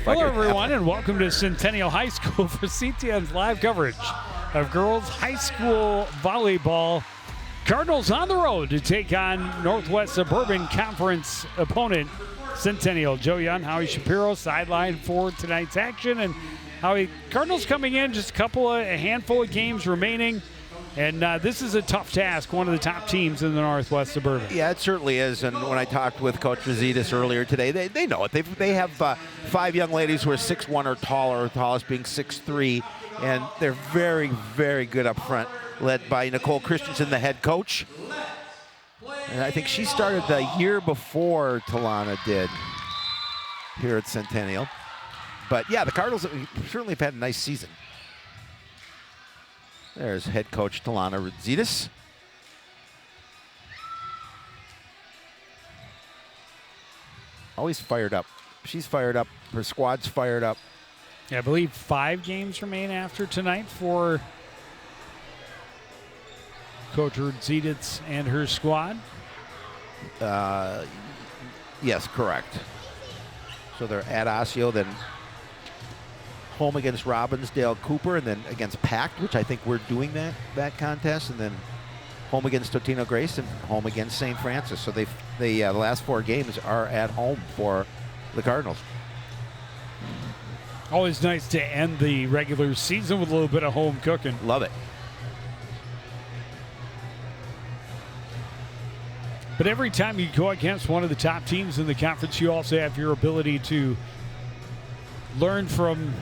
Hello, everyone, and welcome to Centennial High School for CTN's live coverage of girls high school volleyball. Cardinals on the road to take on Northwest Suburban Conference opponent Centennial. Joe Young, Howie Shapiro sideline for tonight's action. And Howie, Cardinals coming in, just a handful of games remaining. And this is a tough task, one of the top teams in the Northwest Suburban. Yeah, it certainly is. And when I talked with Coach Rosita's earlier today, they know it. They have 5 young ladies who are 6'1" or taller, the tallest being 6'3", and they're very, very good up front, led by Nicole Christensen, the head coach. And I think she started the year before Talana did here at Centennial. But, yeah, the Cardinals certainly have had a nice season. There's head coach Talana Rudzitas. Always fired up. She's fired up. Her squad's fired up. Yeah, I believe 5 games remain after tonight for Coach Rudzitas and her squad. Yes, correct. So they're at Osseo, then home against Robbinsdale Cooper, and then against Pact, which I think we're doing that contest, and then home against Totino Grace and home against St. Francis. So the last 4 games are at home for the Cardinals. Always nice to end the regular season with a little bit of home cooking. Love it. But every time you go against one of the top teams in the conference, you also have your ability to learn from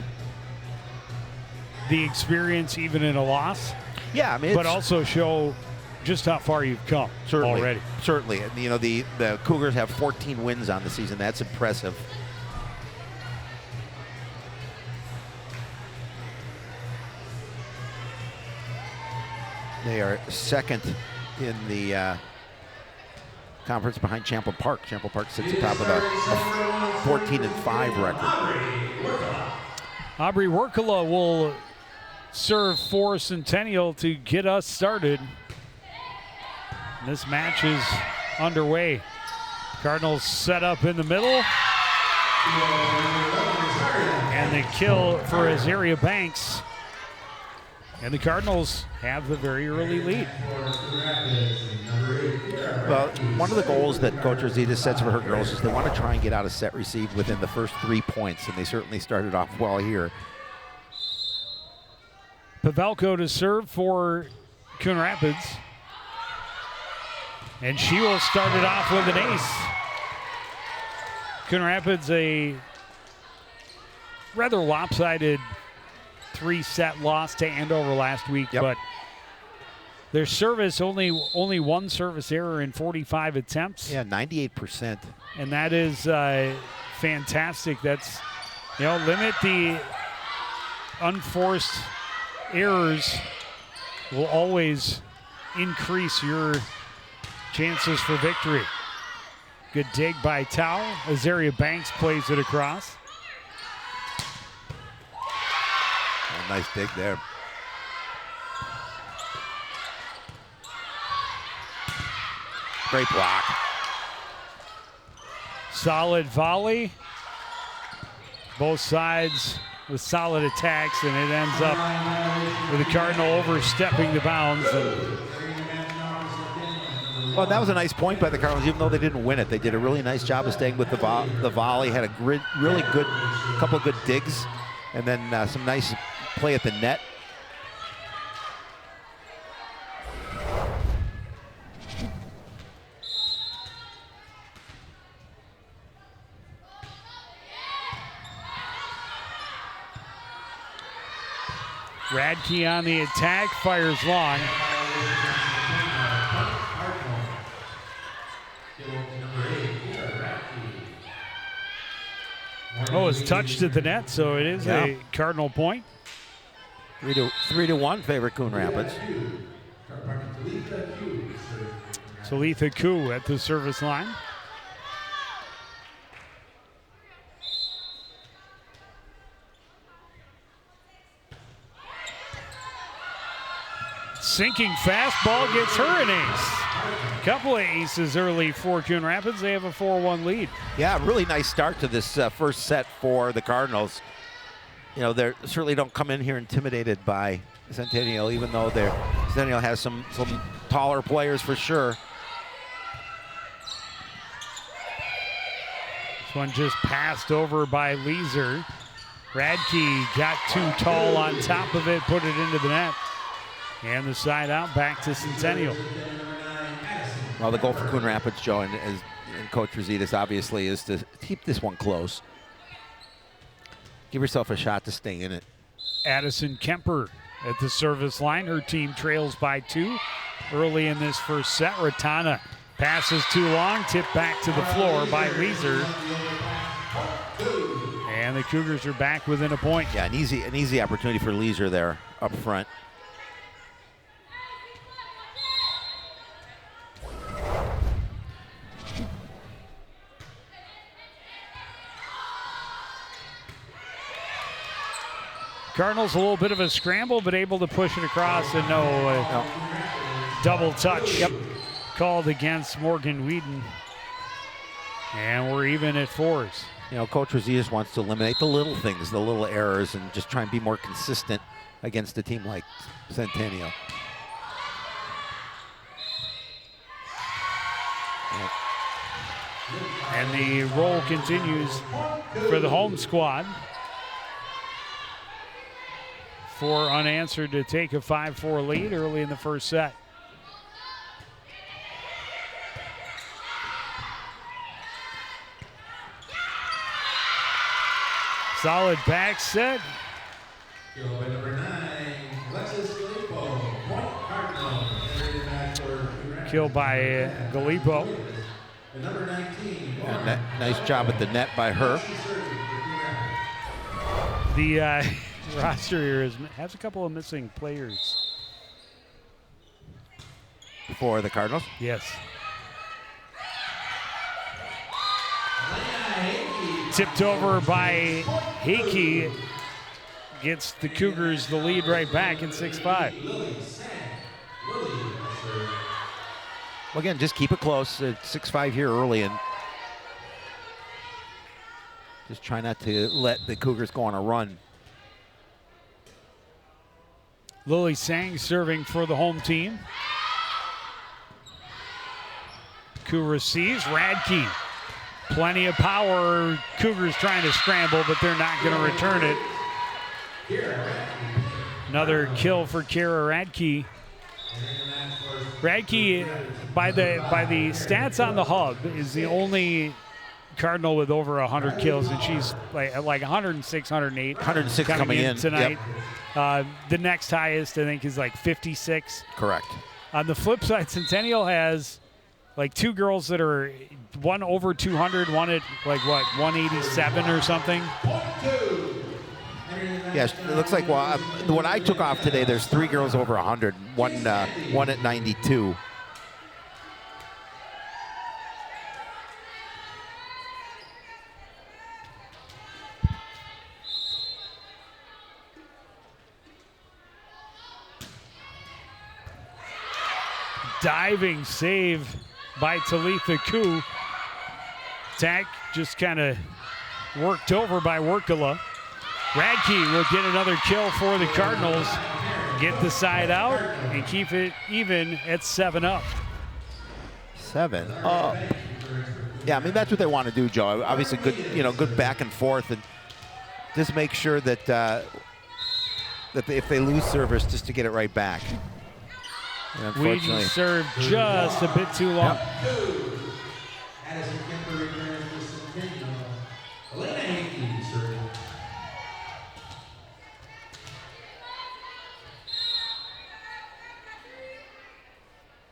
the experience even in a loss. Yeah, I mean, but also show just how far you've come already. Certainly. And, you know, the Cougars have 14 wins on the season. That's impressive. They are second in the conference behind Champlin Park. Champlin Park sits atop of a 14-5 record. Aubrey Workala will serve for Centennial to get us started. This match is underway. Cardinals set up in the middle. And the kill for Azaria Banks. And the Cardinals have the very early lead. Well, one of the goals that Coach Rosita sets for her girls is they want to try and get out of set receive within the first 3 points, and they certainly started off well here. Pavelko to serve for Coon Rapids. And she will start it off with an ace. Coon Rapids, a rather lopsided 3-set loss to Andover last week, but their service only 1 service error in 45 attempts. Yeah, 98%. And that is fantastic. That's, limit the unforced errors will always increase your chances for victory. Good dig by Tao. Azaria Banks plays it across. Oh, nice dig there. Great block. Solid volley. Both sides with solid attacks, and it ends up with the Cardinal overstepping the bounds. Well, that was a nice point by the Cardinals, even though they didn't win it. They did a really nice job of staying with the volley, had a really good couple of good digs, and then some nice play at the net. Radke on the attack, fires long. Oh, it's touched at the net, so it is a Cardinal point. 3-1 favor Coon Rapids. Talitha Koo at the service line. Sinking fastball gets her an ace. Couple of aces early for Coon Rapids. They have a 4-1 lead. Yeah, really nice start to this first set for the Cardinals. You know, they certainly don't come in here intimidated by Centennial, even though Centennial has some taller players for sure. This one just passed over by Leeser. Radke got too tall on top of it, put it into the net. And the side out back to Centennial. Well, the goal for Coon Rapids, Joe, and Coach Rositas obviously is to keep this one close. Give yourself a shot to stay in it. Addison Kemper at the service line. Her team trails by 2 early in this first set. Ratana passes too long, tipped back to the floor by Leeser. And the Cougars are back within a point. Yeah, an easy opportunity for Leeser there up front. Cardinals a little bit of a scramble, but able to push it across, and no double touch called against Morgan Whedon. And we're even at 4s. You know, Coach Rositas wants to eliminate the little things, the little errors, and just try and be more consistent against a team like Centennial. And the roll continues for the home squad. 4 unanswered to take a 5-4 lead early in the first set. Solid back set. Kill by Galipo. And nice job at the net by her. The roster here has a couple of missing players. For the Cardinals? Yes. Tipped over by Hickey. Gets the Cougars the lead right back in 6-5. Well, again, just keep it close. It's 6-5 here early, and just try not to let the Cougars go on a run. Lily Sang serving for the home team. Koo receives. Radke. Plenty of power. Cougars trying to scramble, but they're not going to return it. Another kill for Kara Radke. Radke, by the stats on the hub, is the only Cardinal with over 100 kills, and she's like 106, 108. 106 coming in tonight. Yep. The next highest, I think, is like 56. Correct. On the flip side, Centennial has like 2 girls that are one over 200, one at like what, 187 or something. Yes, it looks like, well, when I took off today, there's 3 girls over 100, one at 92. Diving save by Talitha Koo. Attack just kind of worked over by Workala. Radke will get another kill for the Cardinals, get the side out, and keep it even at 7-up. 7-up. Yeah, I mean, that's what they want to do, Joe. Obviously, good back and forth, and just make sure that that if they lose service, just to get it right back. And unfortunately, Whedon served just a bit too long.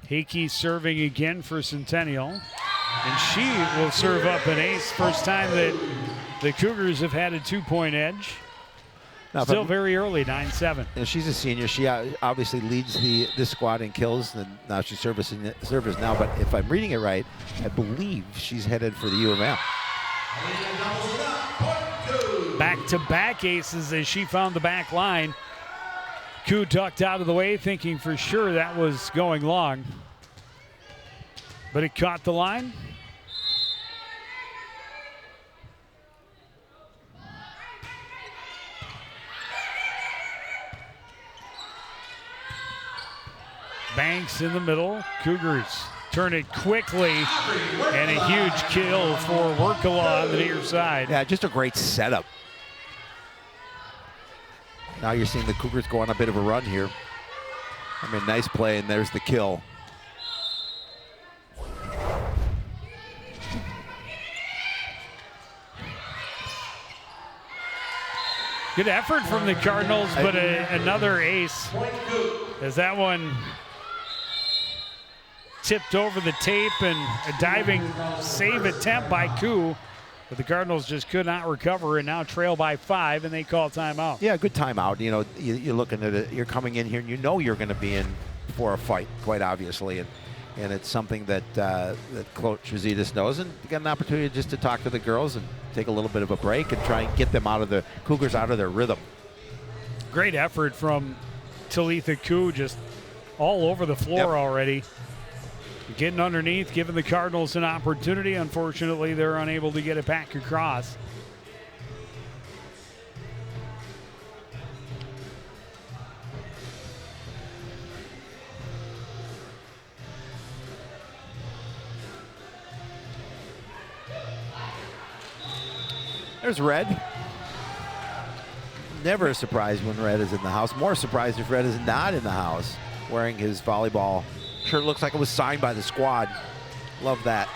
Hickey serving again for Centennial. And she will serve up an ace. First time that the Cougars have had a 2-point edge. now, Still very early, 9-7. She's a senior. She obviously leads this squad in kills, and now she's service now. But if I'm reading it right, I believe she's headed for the U of M. Back-to-back aces as she found the back line. Koo ducked out of the way, thinking for sure that was going long. but it caught the line. Banks in the middle. Cougars turn it quickly, and a huge kill for Workala on the near side. Yeah, just a great setup. Now you're seeing the Cougars go on a bit of a run here. I mean, nice play, and there's the kill. Good effort from the Cardinals, but another ace as that one tipped over the tape, and a diving save attempt by Coon, but the Cardinals just could not recover and now trail by 5, and they call timeout. Yeah, good timeout. You know, you're looking at it, you're coming in here and you know you're going to be in for a fight, quite obviously, and it's something that that Coach Rosita knows, and you got an opportunity just to talk to the girls and take a little bit of a break and try and get them out of the Cougars out of their rhythm. Great effort from Talitha Coon, just all over the floor already. Getting underneath, giving the Cardinals an opportunity. Unfortunately, they're unable to get it back across. There's Red. Never a surprise when Red is in the house. More surprised if Red is not in the house wearing his volleyball shirt. Looks like it was signed by the squad. Love that.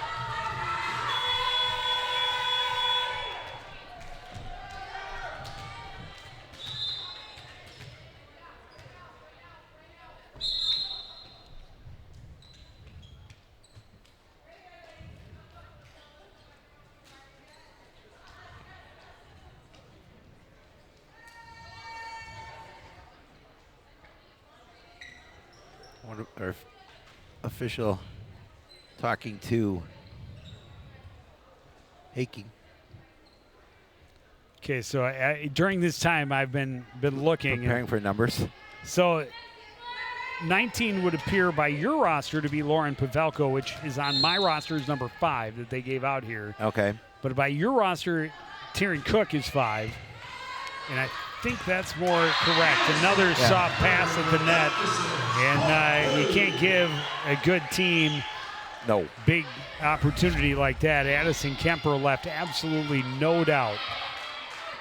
Our official talking to Haking. Okay, so during this time, I've been looking. Preparing for numbers. So 19 would appear by your roster to be Lauren Pavelko, which is on my roster is number 5 that they gave out here. Okay. But by your roster, Taryn Cook is 5. And I think that's more correct. Another soft pass at the net. And you can't give a good team big opportunity like that. Addison Kemper left absolutely no doubt.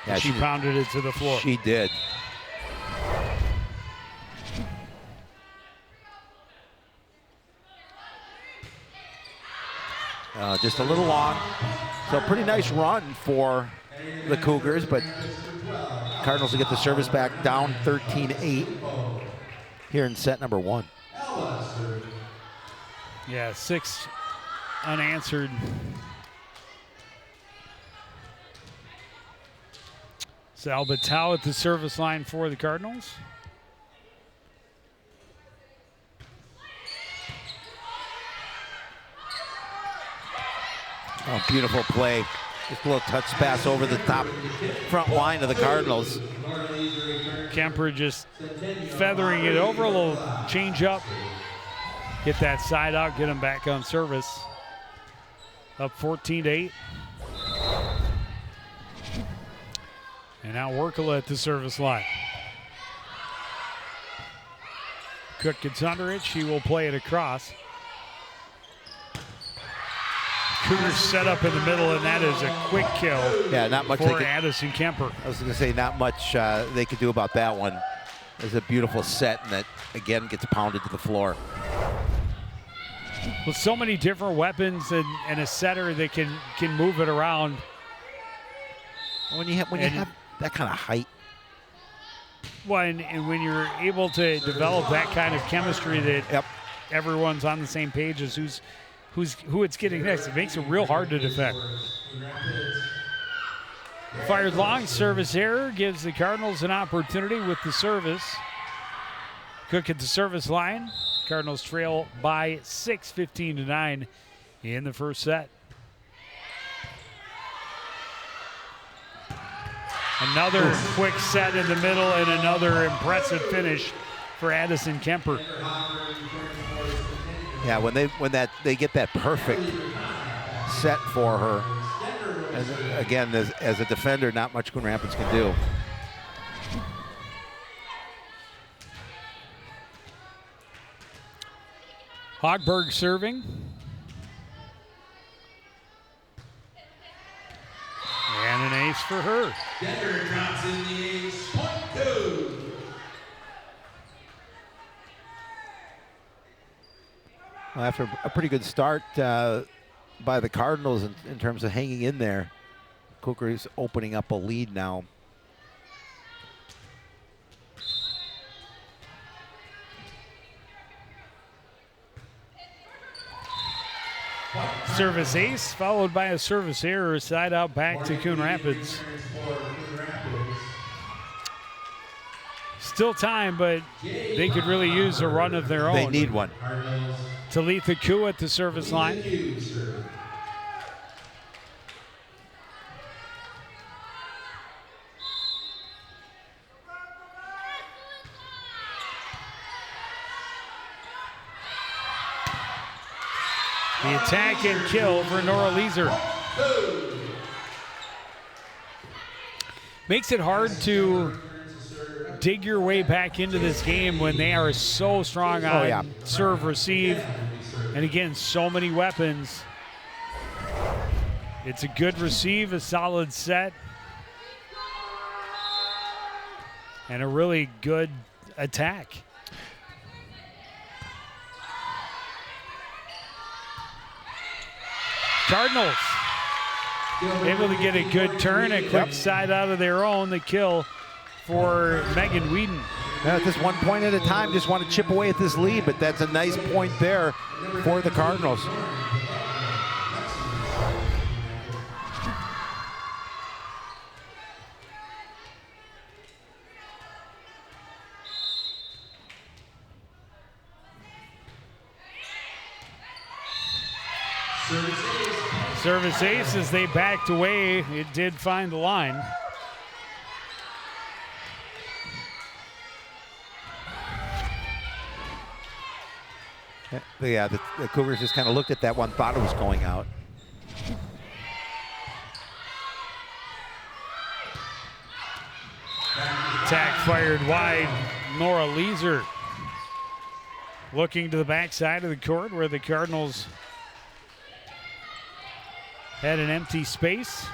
Yeah, she pounded it to the floor. She did. Just a little long. So pretty nice run for the Cougars, but Cardinals will get the service back down 13-8 here in set number 1. Yeah, 6 unanswered. Sal Batal at the service line for the Cardinals. Oh, beautiful play. Just a little touch pass over the top front line of the Cardinals. Kemper just feathering it over, a little change up. Get that side out, get him back on service. Up 14-8. And now Workala at the service line. Cook gets under it. She will play it across. Cougars set up in the middle, and that is a quick kill. Yeah, not much for Addison Kemper. I was going to say not much they could do about that one. It's a beautiful set, and that again gets pounded to the floor. With so many different weapons and a setter that can move it around. When you have that kind of height. Well, and when you're able to develop that kind of chemistry that everyone's on the same page as who it's getting next, it makes it real hard to defend. Fired long, service error, gives the Cardinals an opportunity with the service. Cook at the service line. Cardinals trail by 6, 15-9 in the first set. Another quick set in the middle and another impressive finish for Addison Kemper. Yeah, when they get that perfect set for her. And again, as a defender, not much Coon Rapids can do. Hogberg serving. And an ace for her. Denver drops in the ace, point 2. Well, after a pretty good start by the Cardinals in terms of hanging in there, Cougars opening up a lead now. Service ace followed by a service error, side out back to Coon Rapids. Still time, but they could really use a run of their own. They need one. Talitha Koo at the service line. The attack and kill for Nora Leeser. Makes it hard to dig your way back into this game when they are so strong on serve, receive, and again, so many weapons. It's a good receive, a solid set, and a really good attack. Cardinals able to get a good turn, a quick side out of their own, the kill for Megan Whedon. At this 1 point at a time, just want to chip away at this lead, but that's a nice point there for the Cardinals. Service ace as they backed away. It did find the line. Yeah, the Cougars just kind of looked at that one, thought it was going out. Attack fired wide. Nora Leeser looking to the backside of the court where the Cardinals had an empty space.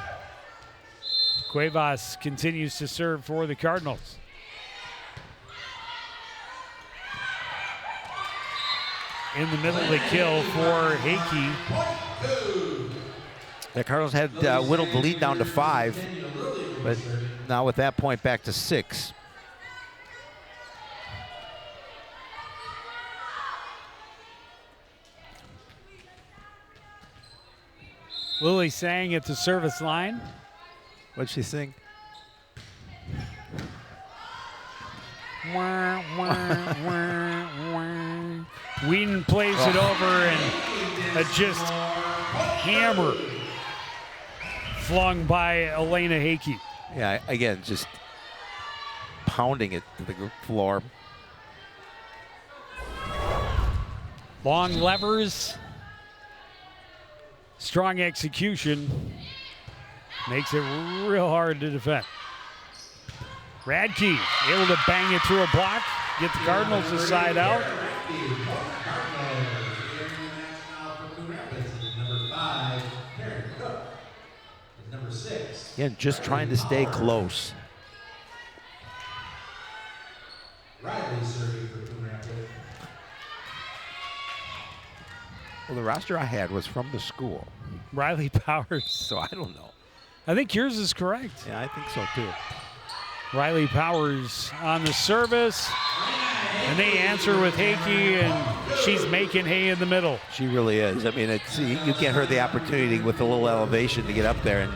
Cuevas continues to serve for the Cardinals. In the middle of the kill for Heike. The Cardinals had whittled the lead down to 5, but now with that point back to 6. Lily sang at the service line. What'd she sing? Wah, wah, wah, wah. Whedon plays it over and a just hammer flung by Elena Heike. Yeah, again, just pounding it to the floor. Long levers, strong execution, makes it real hard to defend. Radke able to bang it through a block, get the Cardinals to side out. Again, just trying to stay close. Well, the roster I had was from the school. Riley Powers. So I don't know. I think yours is correct. Yeah, I think so too. Riley Powers on the service. And they answer with Heike, and she's making hay in the middle. She really is. I mean, you can't hurt the opportunity with a little elevation to get up there,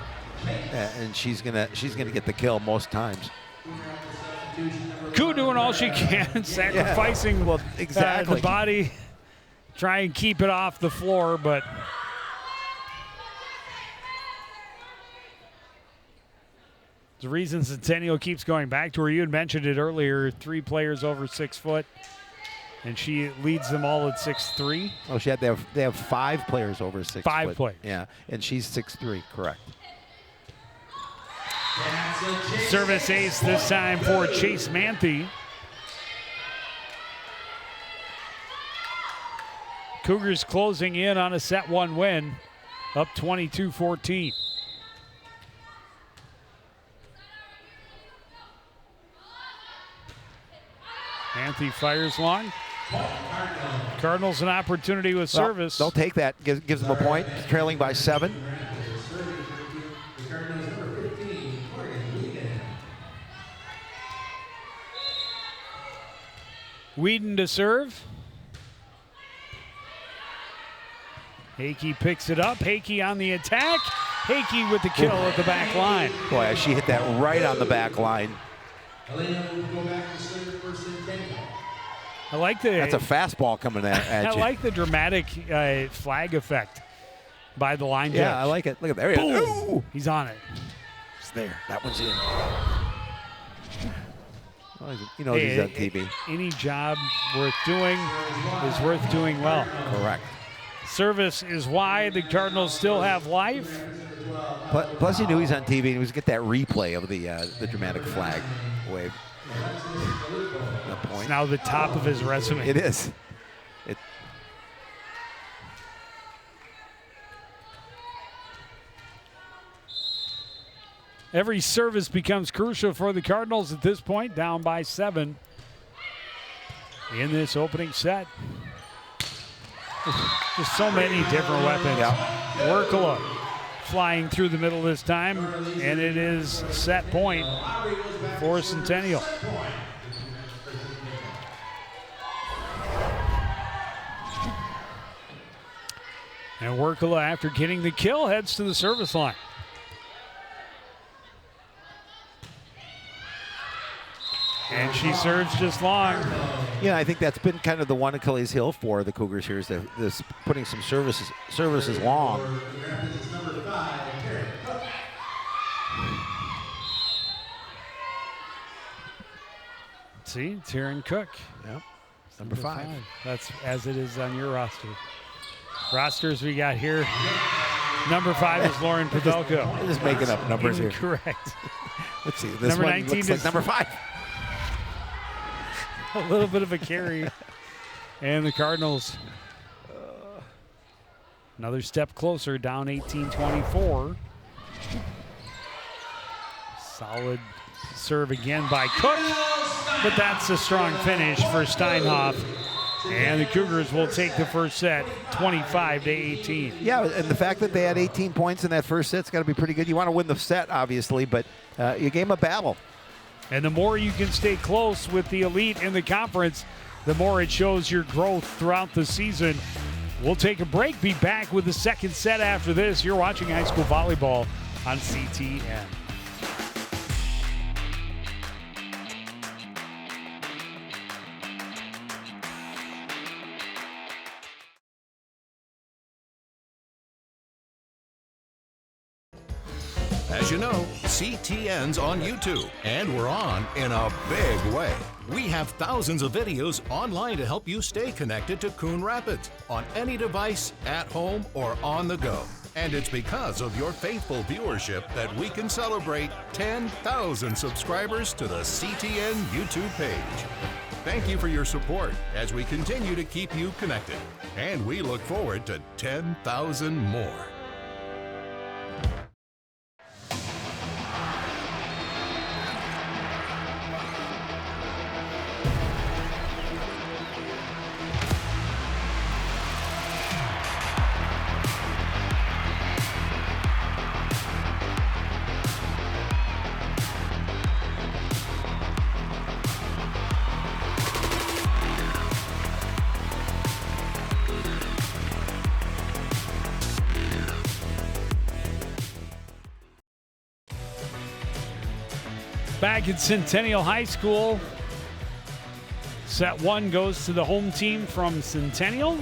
and she's gonna get the kill most times. Coon doing all she can, sacrificing exactly the body, try and keep it off the floor, but the reason Centennial keeps going back to her, you had mentioned it earlier, 3 players over 6 foot And she leads them all at 6'3". Oh, they have 5 players over 6 5 foot. players. Yeah, and she's 6'3", correct. Service ace this time for Chase Manthe. Cougars closing in on a set 1 win, up 22-14. Manthe fires long. Cardinals an opportunity with service. They'll take that. Gives them a point. Trailing by 7. Whedon to serve. Hakey picks it up. Hakey on the attack. Hakey with the kill at the back line. Boy, she hit that right on the back line. I like the. That's a fastball coming at I you. like the dramatic flag effect by the line judge. Yeah, I like it. Look at there. He is. Ooh. He's on it. It's there. That one's in. Well, you know he's on TV. Any job worth doing is worth doing well. Correct. Service is wide. The Cardinals still have life. Plus, he knew he's on TV, and he was get that replay of the dramatic flag wave. No point. It's now the top of his resume. It is. Every service becomes crucial for the Cardinals at this point, down by 7 in this opening set. Just so many different weapons. Yeah. Workala flying through the middle this time, and it is set point for Centennial. And Workala, after getting the kill, heads to the service line. And she serves just long. Yeah, I think that's been kind of the one Achilles heel for the Cougars here is this putting some services long. See, Taryn Cook. Yep. Number 5. That's as it is on your roster. Rosters we got here. Number 5 is Lauren Pavelko. I'm just making up numbers here. Correct. Let's see. This Number one 19 looks like is number 5. A little bit of a carry. And the Cardinals another step closer, down 18-24. Solid serve again by Cook, but that's a strong finish for Steinhoff. And the Cougars will take the first set 25-18. Yeah, and the fact that they had 18 points in that first set's got to be pretty good. You want to win the set, obviously, but you gave them a battle. And the more you can stay close with the elite in the conference, the more it shows your growth throughout the season. We'll take a break, be back with the second set after this. You're watching high school volleyball on CTN. As you know, CTN's on YouTube, and we're on in a big way. We have thousands of videos online to help you stay connected to Coon Rapids on any device, at home, or on the go. And it's because of your faithful viewership that we can celebrate 10,000 subscribers to the CTN YouTube page. Thank you for your support as we continue to keep you connected. And we look forward to 10,000 more. Back at Centennial High School, set 1 goes to the home team from Centennial.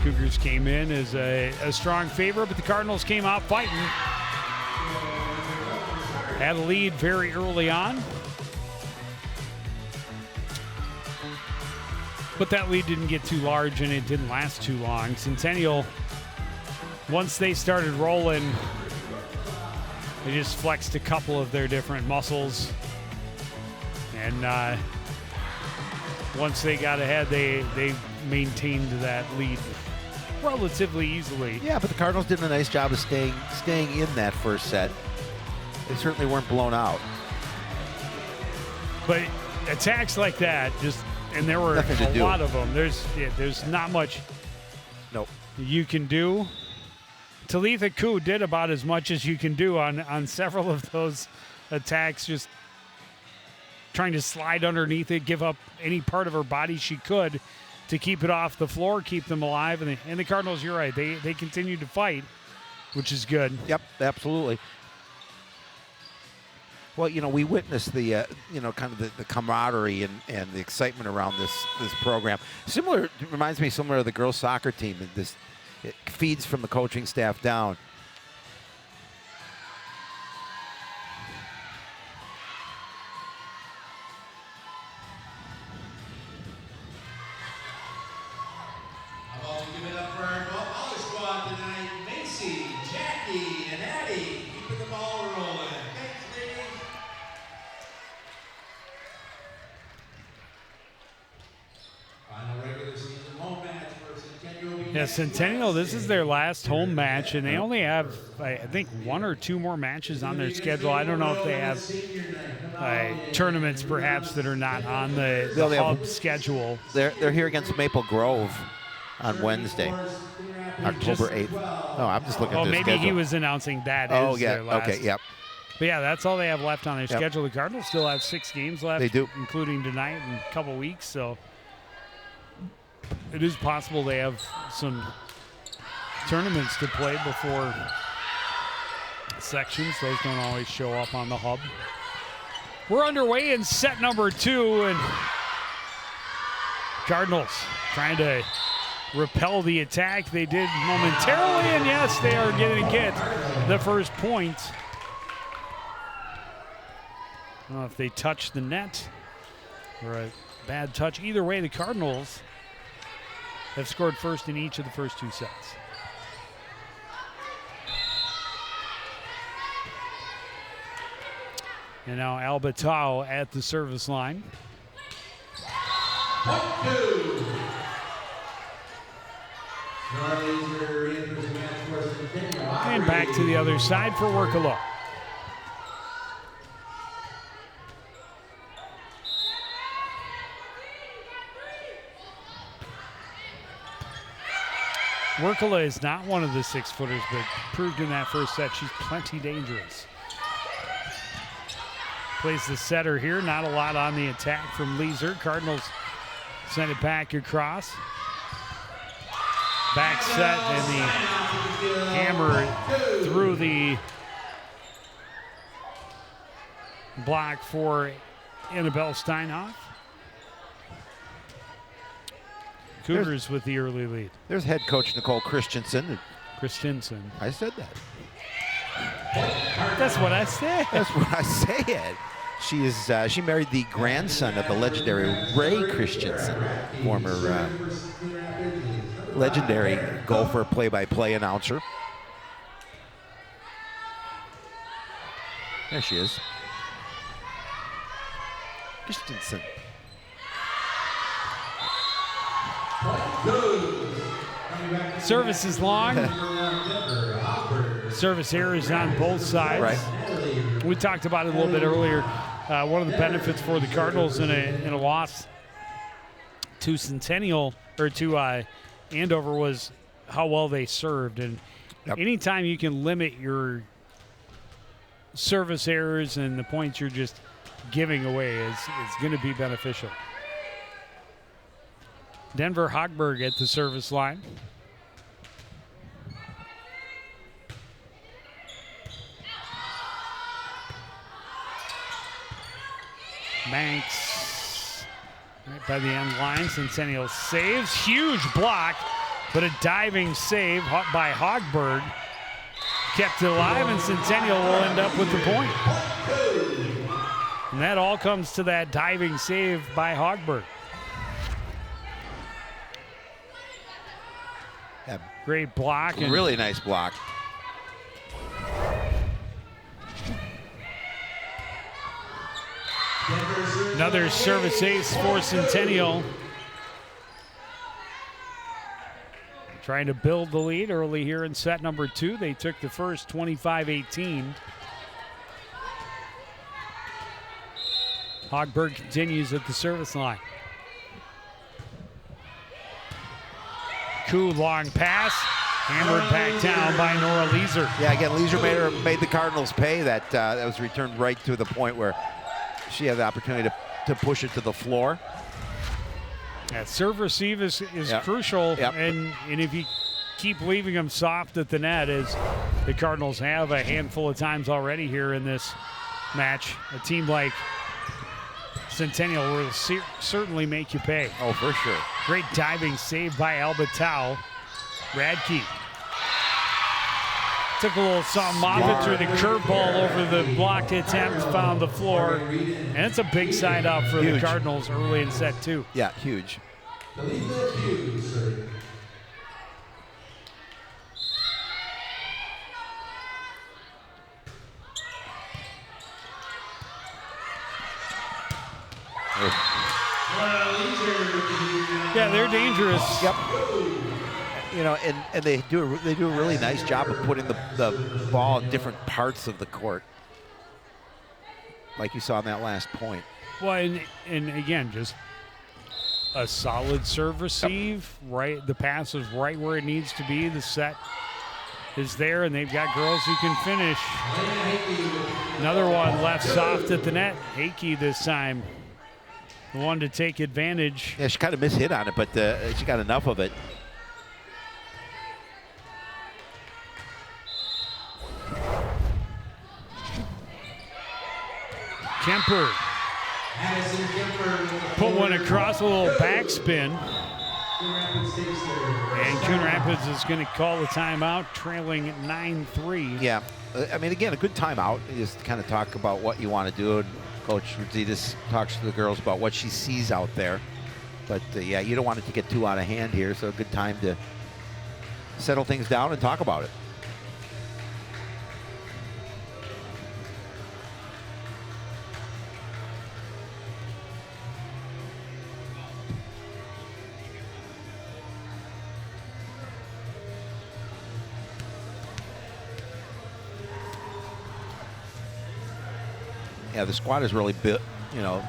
Cougars came in as a strong favorite, but the Cardinals came out fighting. Had a lead very early on. But that lead didn't get too large, and it didn't last too long. Centennial, once they started rolling, they just flexed a couple of their different muscles. And once they got ahead, they maintained that lead relatively easily. Yeah, but the Cardinals did a nice job of staying in that first set. They certainly weren't blown out. But attacks like that, and there were a lot of them. There's not much you can do. Talitha Coon did about as much as you can do on several of those attacks, just trying to slide underneath it, give up any part of her body she could to keep it off the floor, keep them alive. And the Cardinals, you're right, they continue to fight, which is good. Yep, absolutely. Well, we witnessed the, kind of the camaraderie and the excitement around this program. Reminds me similar to the girls' soccer team. It feeds from the coaching staff down. How about we give it up for our Volley squad tonight? Macy, Jackie, and Addie keeping the ball rolling. Thanks, ladies. Final regular season home match for Centennial. Yeah, Centennial, this is their last home match, and they only have, I think, 1 or 2 more matches on their schedule. I don't know if they have tournaments, perhaps, that are not on the hub schedule. They're here against Maple Grove on Wednesday, October 8th. No, I'm just looking at the maybe schedule. he was announcing that is their last. Okay, yep. But yeah, that's all they have left on their schedule. The Cardinals still have 6 games left. They do. Including tonight and a couple weeks, so it is possible they have some tournaments to play before sections. Those don't always show up on the hub. We're underway in set number 2, and Cardinals trying to repel the attack. They did momentarily, and yes, they are going to get the first point. I don't know if they touched the net or a bad touch. Either way, the Cardinals have scored first in each of the first 2 sets. And now Albatao at the service line. Point 2. Charlies are in for the match for Centennial. And back to the other side for Workala. Workala is not one of the 6-footers, but proved in that first set she's plenty dangerous. Plays the setter here. Not a lot on the attack from Leeser. Cardinals send it back across. Back set, and the hammer through the block for Annabelle Steinhoff. Cougars with the early lead. There's head coach Nicole Christensen. Christensen. I said that. That's what I said. That's what I said. She married the grandson of the legendary Ray Christensen, former legendary golfer, play-by-play announcer. There she is. Christensen. Service is long. Service errors on both sides. Right. We talked about it a little bit earlier. One of the benefits for the Cardinals in a loss to Centennial, or to Andover, was how well they served. And anytime you can limit your service errors and the points you're just giving away, is going to be beneficial. Denver Hogberg at the service line. Banks right by the end line. Centennial saves. Huge block, but a diving save by Hogberg kept it alive, and Centennial will end up with the point. And that all comes to that diving save by Hogberg. Great block. And Really nice block. another service ace for Centennial. Trying to build the lead early here in set number 2. They took the first 25-18. Hogberg continues at the service line. Coon long pass, hammered back down by Nora Leeser. Yeah, again, Leeser made the Cardinals pay. That was returned right to the point where she had the opportunity to push it to the floor. That serve receive is Yep. crucial, Yep. and if you keep leaving them soft at the net, as the Cardinals have a handful of times already here in this match, a team like Centennial will certainly make you pay. Oh, for sure. Great diving save by Albatau. Radke took a little something off it, threw the curveball over the blocked attempt, found the floor, and it's a big side up for the Huge. Cardinals early in set 2. Yeah, huge. Talita Hughes serving. Yeah, they're dangerous. Yep. You know, and they do a really nice job of putting the ball in different parts of the court, like you saw in that last point. Well, and again, just a solid serve receive. Right, the pass is right where it needs to be. The set is there, and they've got girls who can finish. Another one left soft at the net. Hakey this time, the one to take advantage. Yeah, she kind of mishit on it, but she got enough of it. Kemper Addison Kemper. put one across, a little backspin. Coon Rapids takes their And Coon Rapids is going to call the timeout, trailing 9-3. Yeah, I mean, again, a good timeout. You just kind of talk about what you want to do. And Coach Rosita's talks to the girls about what she sees out there. But yeah, you don't want it to get too out of hand here, so a good time to settle things down and talk about it. Yeah, the squad is really built,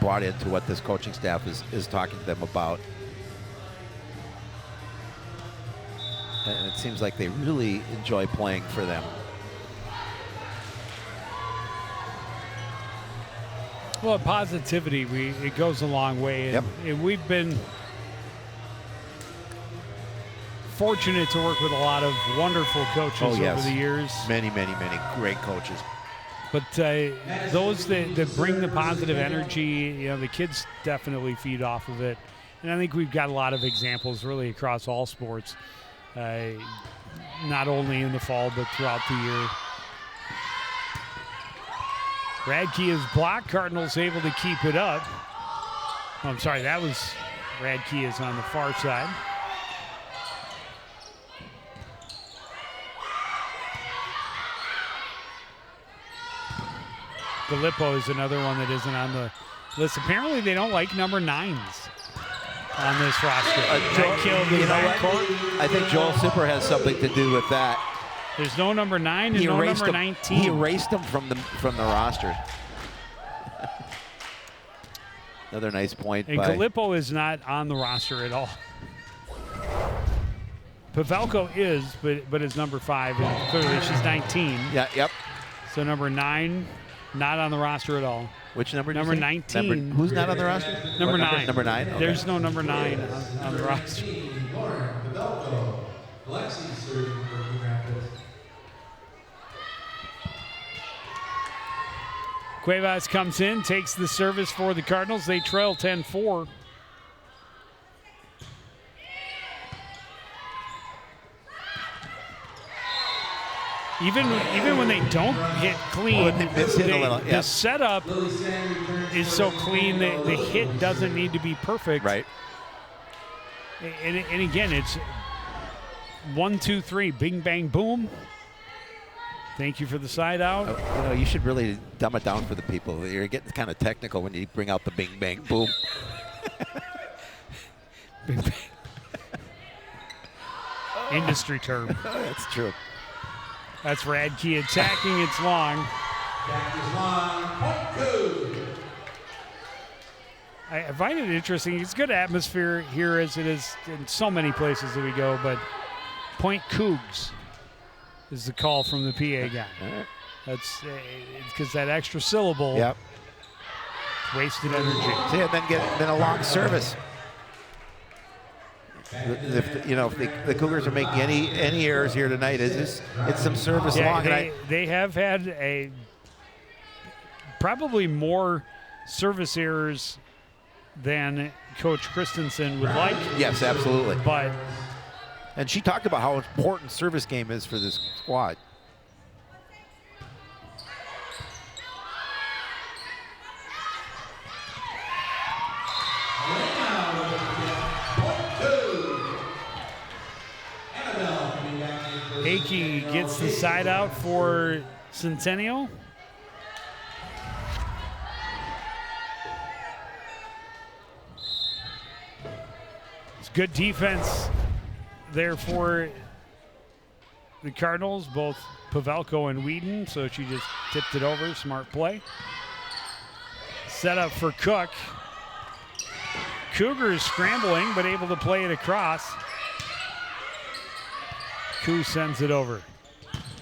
brought into what this coaching staff is talking to them about. And it seems like they really enjoy playing for them. Well, positivity, it goes a long way. And, Yep. and we've been fortunate to work with a lot of wonderful coaches over the years. Many, many, many great coaches. But those that bring the positive energy, the kids definitely feed off of it. And I think we've got a lot of examples really across all sports, not only in the fall, but throughout the year. Radke is blocked. Cardinals able to keep it up. Oh, I'm sorry, that was Radke is on the far side. Filippo is another one that isn't on the list. Apparently, they don't like number 9s on this roster. That killed the backcourt. I think Joel Sipper has something to do with that. There's no number 9 and no number 19. He erased them from the roster. Another nice point. And by Filippo is not on the roster at all. Pavelko is, but is number 5. And clearly, she's 19. Yeah, yep. So number 9, not on the roster at all. Which number? Number 19. Who's not on the roster? Number What 9. Number 9. Okay. There's no number 9 on the roster. Lauren Pavelko. Alexi serving for Coon Rapids. Cuevas comes in, takes the service for the Cardinals. They trail 10-4. Even when they don't hit clean, When they miss hit a little, yeah. the setup is so clean that the hit doesn't need to be perfect. Right. And again, 1, 2, 3. Bing, bang, boom. Thank you for the side out. You know, you should really dumb it down for the people. You're getting kind of technical when you bring out the bing, bang, boom. Bing, bang. Industry term. That's true. That's Radke attacking. It's long. Back is long. Point Coon. I find it interesting. It's good atmosphere here as it is in so many places that we go, but Point Cougs is the call from the PA guy. That's because that extra syllable. Yep. Wasted energy. See, and then a long service. If the Cougars are making any errors here tonight, it's some service long. They have had probably more service errors than Coach Christensen would like. Yes, absolutely. And she talked about how important service game is for this squad. Hickey gets the side out for Centennial. It's good defense there for the Cardinals, both Pavelko and Whedon, so she just tipped it over. Smart play. Set up for Cook. Cougars scrambling, but able to play it across. Koo sends it over.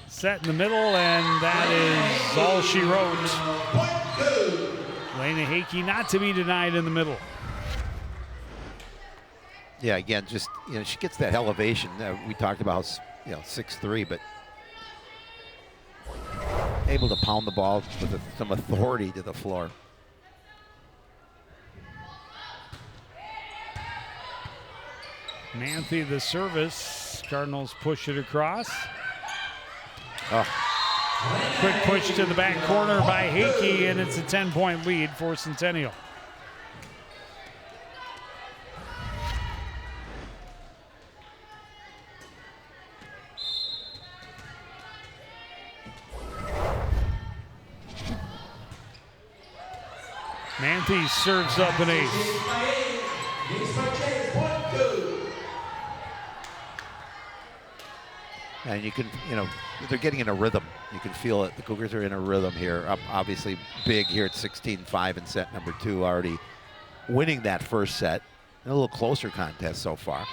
Set in the middle, and that is all she wrote. Lena Hickey not to be denied in the middle. Yeah, again, just she gets that elevation. We talked about 6'3", but able to pound the ball with some authority to the floor. Manthe the service. Cardinals push it across. Oh. Quick push to the back corner by Hickey, and it's a 10-point lead for Centennial. Manthe serves up an ace. And you can, they're getting in a rhythm. You can feel it. The Cougars are in a rhythm here. Up obviously big here at 16-5 in set number 2, already winning that first set. And a little closer contest so far.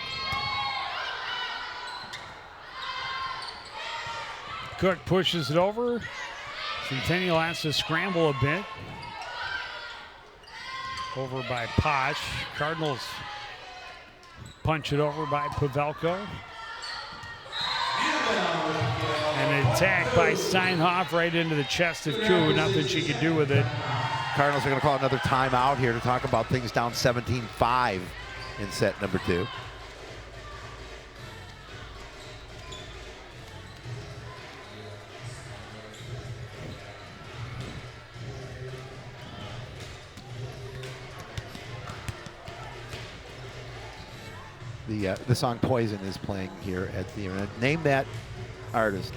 Cook pushes it over. Centennial has to scramble a bit. Over by Posh. Cardinals punch it over by Pavelko. An attack by Steinhoff right into the chest of Koo. Nothing she could do with it. Cardinals are going to call another timeout here to talk about things down 17-5 in set number 2. The song Poison is playing here at the event. Name that artist.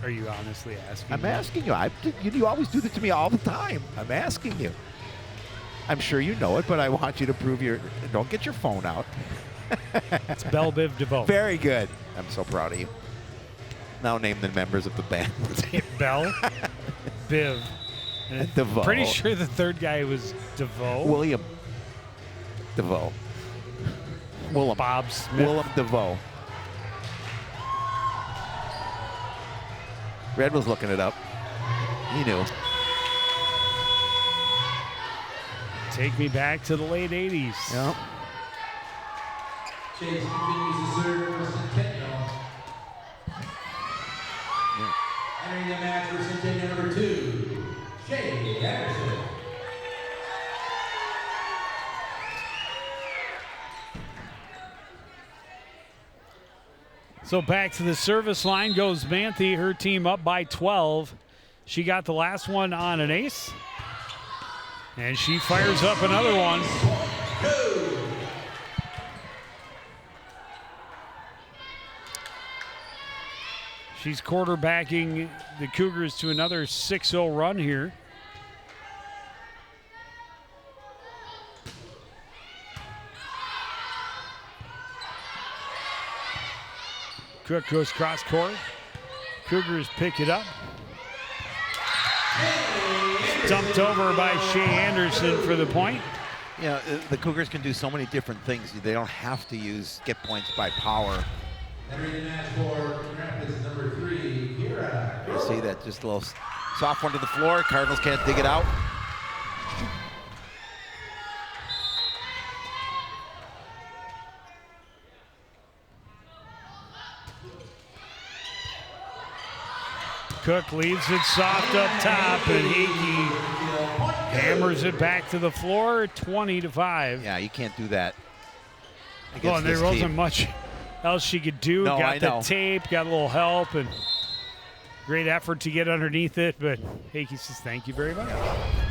Are you honestly asking? I'm asking you. You always do that to me all the time. I'm asking you. I'm sure you know it, but I want you to prove don't get your phone out. It's Belle Biv DeVoe. Very good. I'm so proud of you. Now name the members of the band. Belle, Biv, and DeVoe. Pretty sure the third guy was DeVoe. William DeVoe. Bob Smith. Willem DeVoe. Red was looking it up. He knew. Take me back to the late 80s. Yep. Chase continues to serve for Centennial. Entering the match for Centennial number 2, Shea Anderson. So back to the service line goes Manthe, her team up by 12. She got the last one on an ace. And she fires up another one. She's quarterbacking the Cougars to another 6-0 run here. Cook goes cross court. Cougars pick it up. Dumped over by Shea Anderson for the point. You know, the Cougars can do so many different things. They don't have to get points by power. Entering the match for Rapids number 3, Kira. You see that just a little soft one to the floor. Cardinals can't dig it out. Cook leaves it soft up top, and Hickey hammers it back to the floor, 20-5. Yeah, you can't do that. Well, and there wasn't team. much else she could do. No, got I the know. tape, got a little help, and great effort to get underneath it, but Hickey says, thank you very much.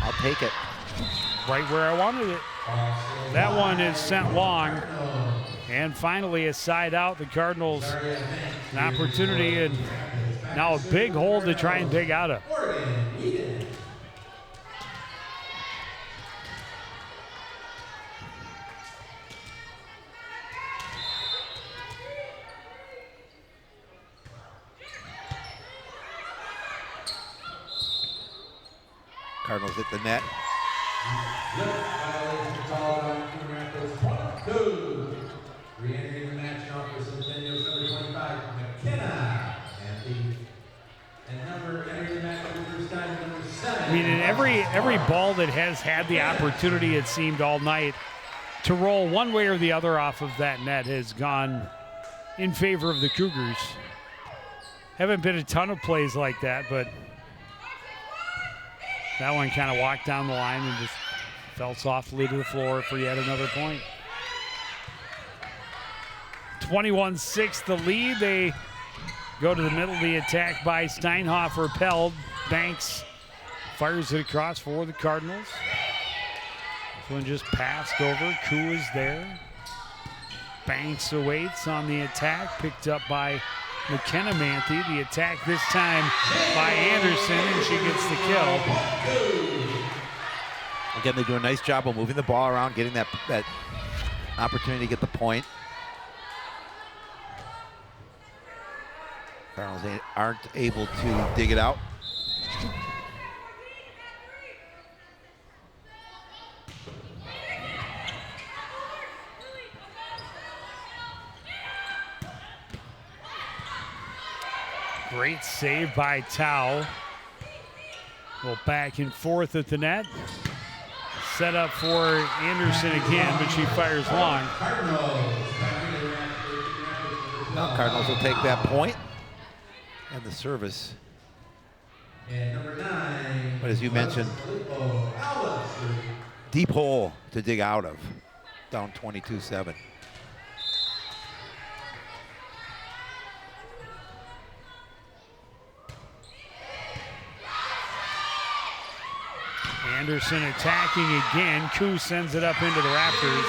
I'll take it. Right where I wanted it. That one is sent long. And finally, a side out. The Cardinals an opportunity and now a big hole to try and dig out of. Cardinals hit the net. Re-entering the match now for Centennial's number 25, McKenna. And number entering the match for the first time, number 7. I mean, in every ball that has had the opportunity, it seemed all night, to roll one way or the other off of that net has gone in favor of the Cougars. Haven't been a ton of plays like that, but that one kind of walked down the line and just fell softly to the floor for yet another point. 21-6 the lead. They go to the middle of the attack by Steinhoff, repelled. Banks fires it across for the Cardinals. This one just passed over. Koo is there. Banks awaits on the attack, picked up by McKenna Manthe. The attack this time by Anderson, and she gets the kill. Again, they do a nice job of moving the ball around, getting that opportunity to get the point. Cardinals aren't able to dig it out. Great save by Tao. Go back and forth at the net. Set up for Anderson again, but she fires long. Now Cardinals will take that point and the service. And number 9. But as you mentioned, deep hole to dig out of, down 22-7. Anderson attacking again. Koo sends it up into the rafters.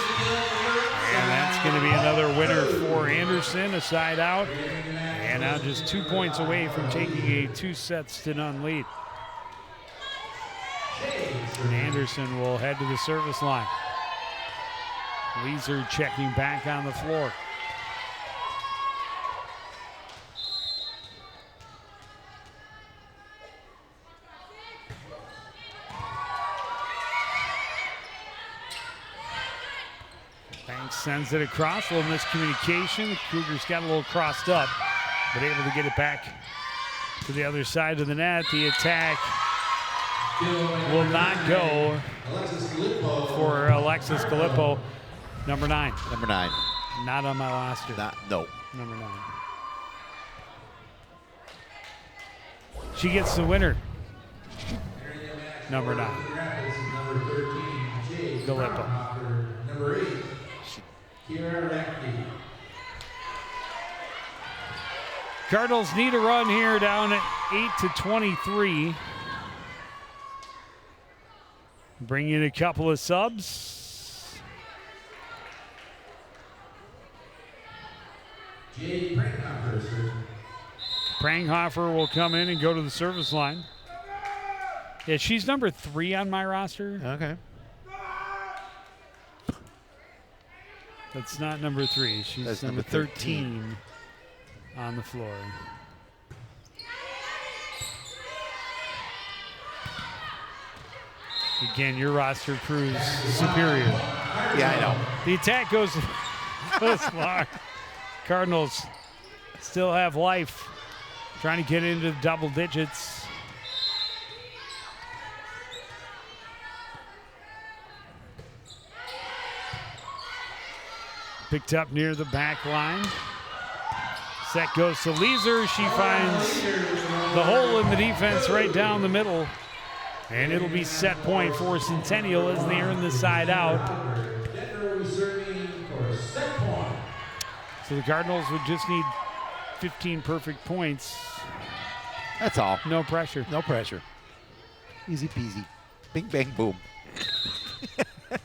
And that's going to be another winner for Anderson, a side out. And now just 2 points away from taking a 2-0 lead. And Anderson will head to the service line. Leeser checking back on the floor. Banks sends it across, a little miscommunication. The Cougars got a little crossed up, but able to get it back to the other side of the net. The attack will not go for Alexis Gallipo, number 9. Number 9. Not on my roster. No. Number 9. She gets the winner. Number 9. Gallipo. Number 8. Cardinals need a run here, down at 8-23. Bring in a couple of subs. Pranghofer will come in and go to the service line. Yeah, she's number 3 on my roster. Okay. That's not number 3. She's That's number number 13 on the floor. Again, your roster proves superior. Yeah, I know. The attack goes long. Cardinals still have life, trying to get into the double digits. Picked up near the back line. Set goes to Leeser. She finds the hole in the defense right down the middle. And it'll be set point for Centennial as they earn the side out. So the Cardinals would just need 15 perfect points. That's all. No pressure. No pressure. Easy peasy. Bing, bang, boom. It's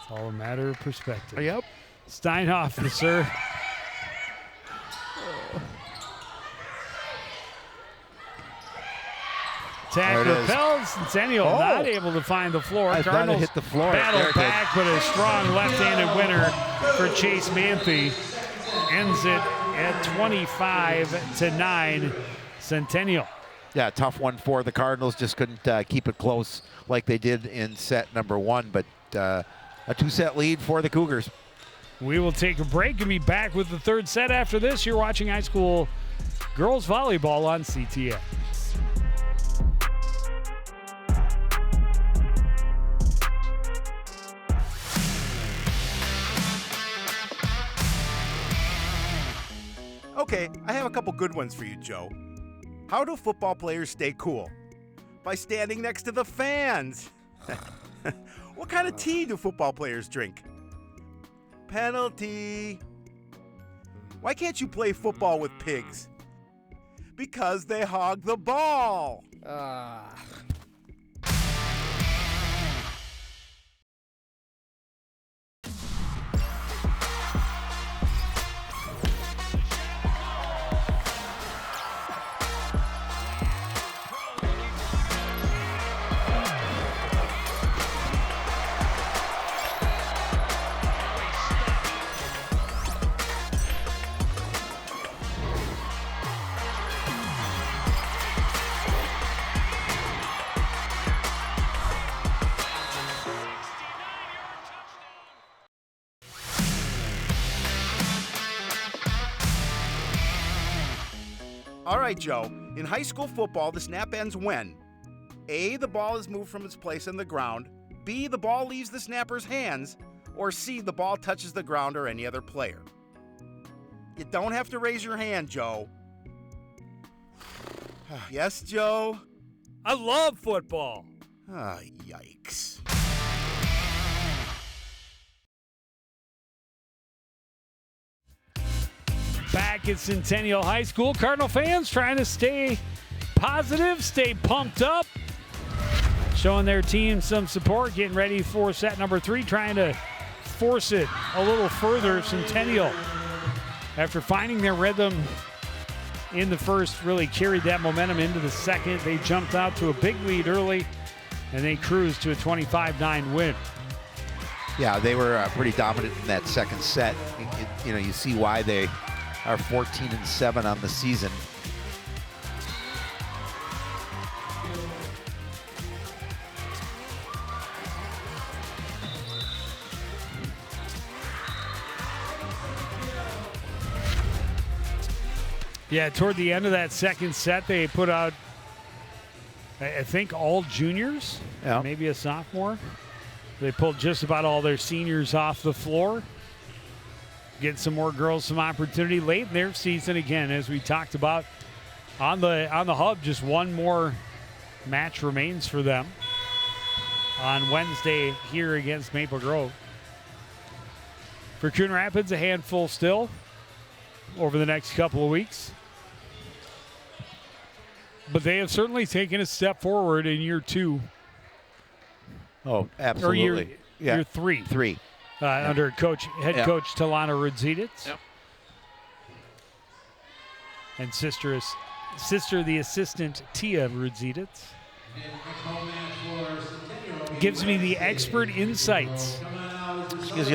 all a matter of perspective. Yep. Steinhoff, the serve. Attack repels. Centennial not able to find the floor. I thought it hit the floor. Battle back, but a strong left-handed winner for Chase Manthe. Ends it at 25-9, Centennial. Yeah, tough one for the Cardinals. Just couldn't keep it close like they did in set number 1, but a 2-set lead for the Cougars. We will take a break and be back with the third set after this. You're watching high school girls volleyball on CTN. Okay, I have a couple good ones for you, Joe. How do football players stay cool? By standing next to the fans. What kind of tea do football players drink? Penalty. Why can't you play football with pigs? Because they hog the ball. All right, Joe. In high school football, the snap ends when A, the ball is moved from its place on the ground, B, the ball leaves the snapper's hands, or C, the ball touches the ground or any other player. You don't have to raise your hand, Joe. Yes, Joe? I love football. Ah, yikes. Back at Centennial High School, Cardinal fans trying to stay positive, stay pumped up, showing their team some support, getting ready for set number 3, trying to force it a little further. Centennial, after finding their rhythm in the first, really carried that momentum into the second. They jumped out to a big lead early, and they cruised to a 25-9 win. Yeah, they were pretty dominant in that second set. You see why they are 14-7 on the season. Yeah, toward the end of that second set, they put out, I think, all juniors, maybe a sophomore. They pulled just about all their seniors off the floor. Get some more girls some opportunity late in their season. Again, as we talked about on the hub, just one more match remains for them on Wednesday here against Maple Grove. For Coon Rapids, a handful still over the next couple of weeks. But they have certainly taken a step forward in year 2. Oh, absolutely. Or year 3. 3. Under head coach Talana Rudziditz. Yep. and sister the assistant Tia Rudziditz. Gives me the expert insights. She gives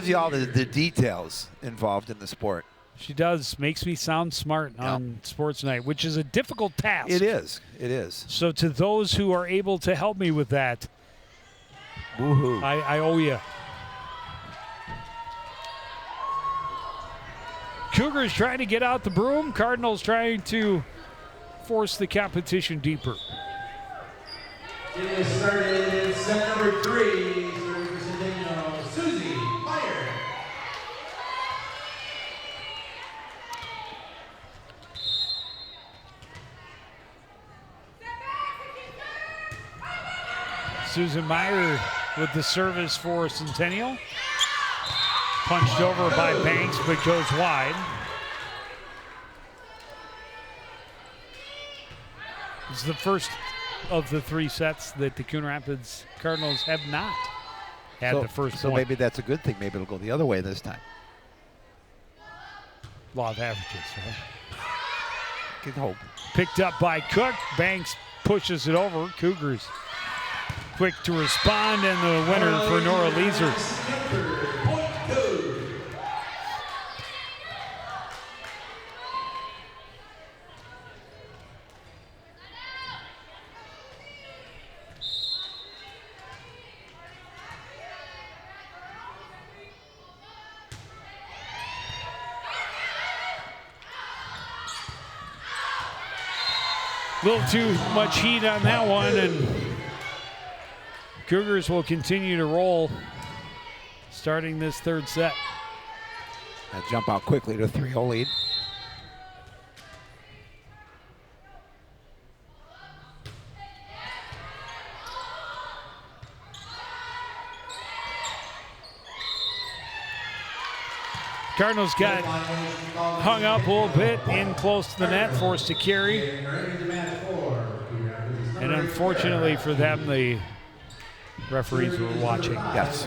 you all the details involved in the sport. She does. Makes me sound smart on Sports Night, which is a difficult task. It is. It is. So to those who are able to help me with that, woohoo! I owe you. Cougars trying to get out the broom. Cardinals trying to force the competition deeper. It is started set number 3, serving for Centennial, Susie Meyer. Susan Meyer with the service for Centennial. Punched over by Banks, but goes wide. It's the first of the 3 sets that the Coon Rapids Cardinals have not had the first so point. Maybe that's a good thing. Maybe it'll go the other way this time. Law of averages, right? Can hope. Picked up by Cook. Banks pushes it over. Cougars quick to respond, and the winner for Nora Leeser. A little too much heat on that one, and Cougars will continue to roll starting this 3rd set. And jump out quickly to a 3-0 lead. Cardinals got hung up a little bit in close to the net, forced to carry. And unfortunately for them, the referees were watching. Yes.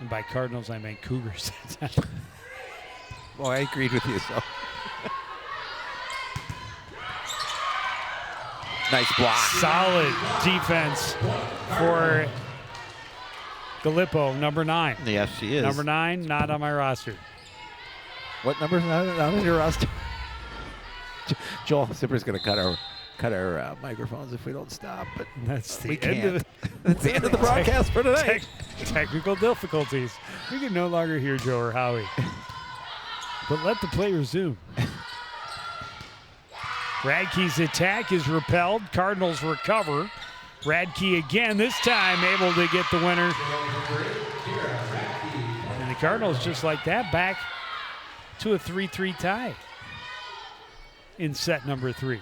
And by Cardinals, I meant Cougars. Well, I agreed with you, so. Nice block. Solid defense for Gallipo, number 9. Yes, she is. Number 9, not on my roster. What number's not on your roster? Joel Zipper's going to cut our microphones if we don't stop, but That's the we end can't. of That's the end of the broadcast for tonight. Technical difficulties. We can no longer hear Joe or Howie. But let the play resume. Radke's attack is repelled. Cardinals recover. Radke again, this time able to get the winner. And the Cardinals, just like that, back to a 3-3 tie in set number 3.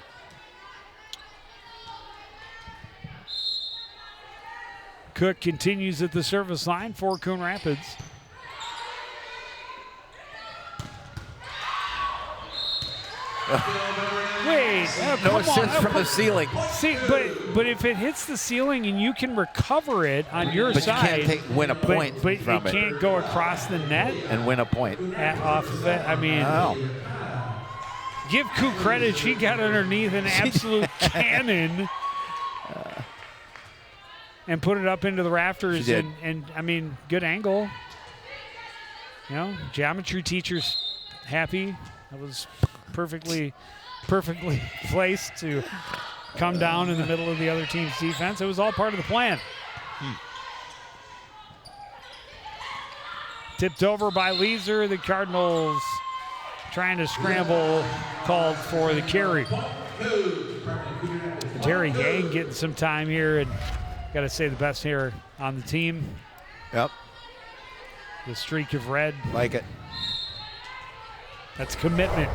Cook continues at the service line for Coon Rapids. Wait, No assist from the ceiling. See, but if it hits the ceiling and you can recover it on your But side, you can't win a point but from it can't go across the net and win a point. off of it. I mean, Oh. give Cook credit. She got underneath an absolute cannon and put it up into the rafters. She did. And I mean, good angle. You know, geometry teacher's happy. That was perfectly placed to come down in the middle of the other team's defense. It was all part of the plan. Tipped over by Leeser. The Cardinals trying to scramble, called for the carry. Terry Yang getting some time here, and got to say the best here on the team. Yep. The streak of red. Like it. That's commitment.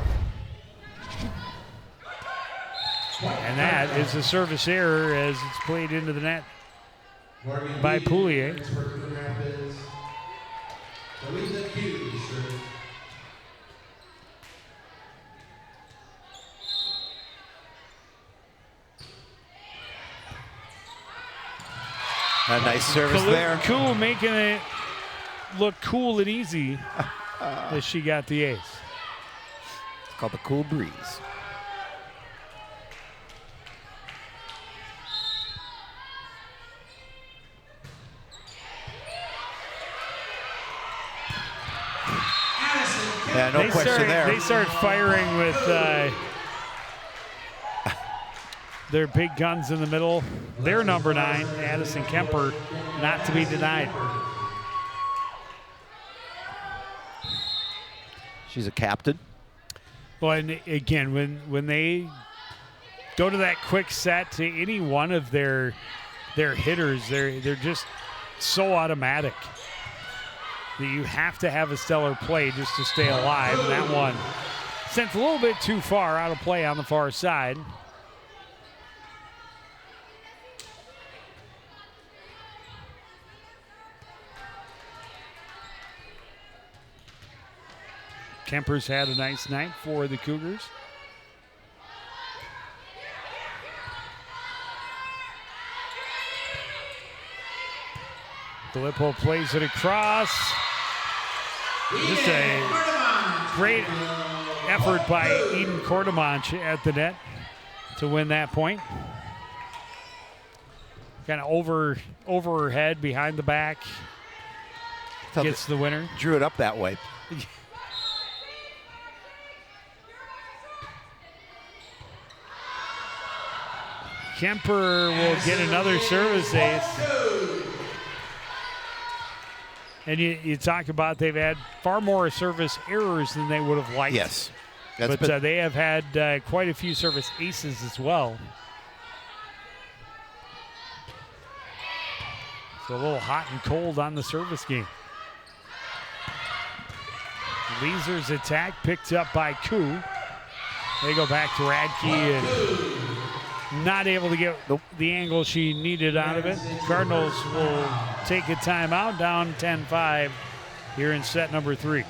And that is a service error as it's played into the net by Poulier. A nice service there. Cool, making it look cool and easy as she got the ace. It's called the cool breeze. Yeah, no question there. They start firing with their big guns in the middle. Their number 9, Addison Kemper, not to be denied. She's a captain. Well, and again, when they go to that quick set to any one of their hitters, they're just so automatic that you have to have a stellar play just to stay alive. And that one sent a little bit too far out of play on the far side. Kemper's had a nice night for the Cougars. Filippo plays it across. Just a great effort by Eden Cordemanch at the net to win that point. Kind of over her head, behind the back. Gets the winner. Drew it up that way. Kemper will get another service ace. And you talk about they've had far more service errors than they would have liked. Yes. But they have had quite a few service aces as well. So a little hot and cold on the service game. Leeser's attack picked up by Koo. They go back to Radke and not able to get the angle she needed out of it. Cardinals will take a timeout, down 10-5 here in set number 3.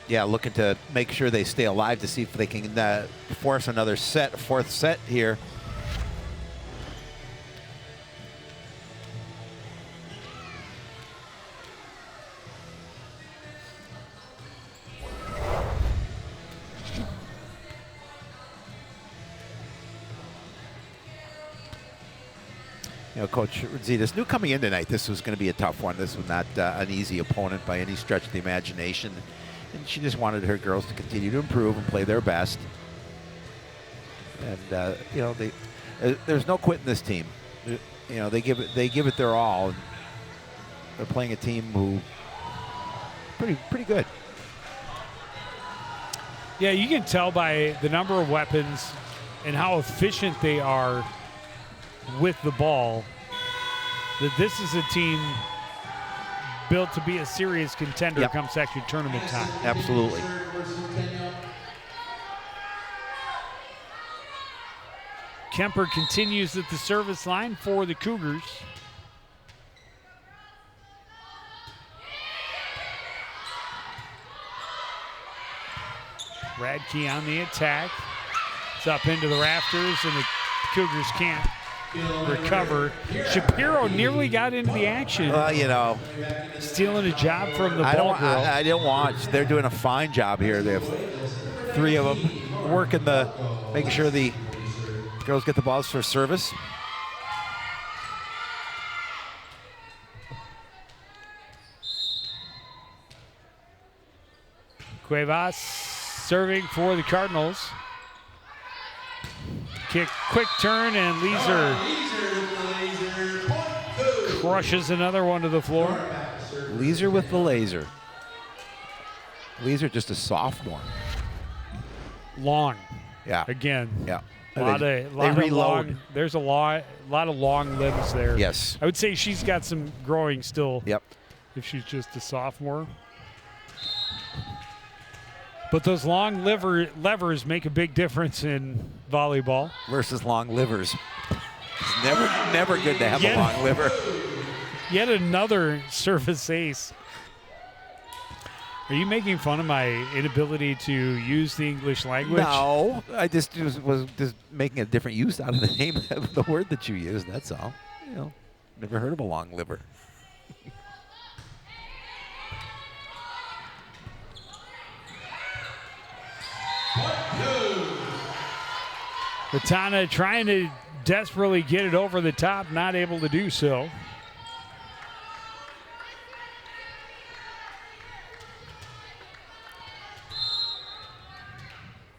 Yeah, looking to make sure they stay alive to see if they can force another fourth set here. You know, Coach Rosita's knew coming in tonight this was going to be a tough one. This was not an easy opponent by any stretch of the imagination. And she just wanted her girls to continue to improve and play their best. And, you know, there's no quitting this team. You know, they give it their all. And they're playing a team who pretty good. Yeah, you can tell by the number of weapons and how efficient they are with the ball that this is a team built to be a serious contender come section tournament time. Absolutely. Kemper continues at the service line for the Cougars. Radke on the attack. It's up into the rafters, and the Cougars can't recover. Shapiro nearly got into the action. You know, stealing a job from the ball girl. I didn't watch. They're doing a fine job here. They have 3 of them working making sure the girls get the balls for service. Cuevas serving for the Cardinals. Quick turn, and Leeser crushes another one to the floor. Leeser with the laser. Leeser just a sophomore. Long. Yeah. Again. Yeah. They reload. There's a lot of long limbs there. Yes. I would say she's got some growing still. Yep. If she's just a sophomore. But those long levers make a big difference in volleyball. Versus long livers. It's never good to have a long liver. Yet another service ace. Are you making fun of my inability to use the English language? No, I just was making a different use out of the name of the word that you used. That's all. You know, Never heard of a long liver. Ratana trying to desperately get it over the top, not able to do so.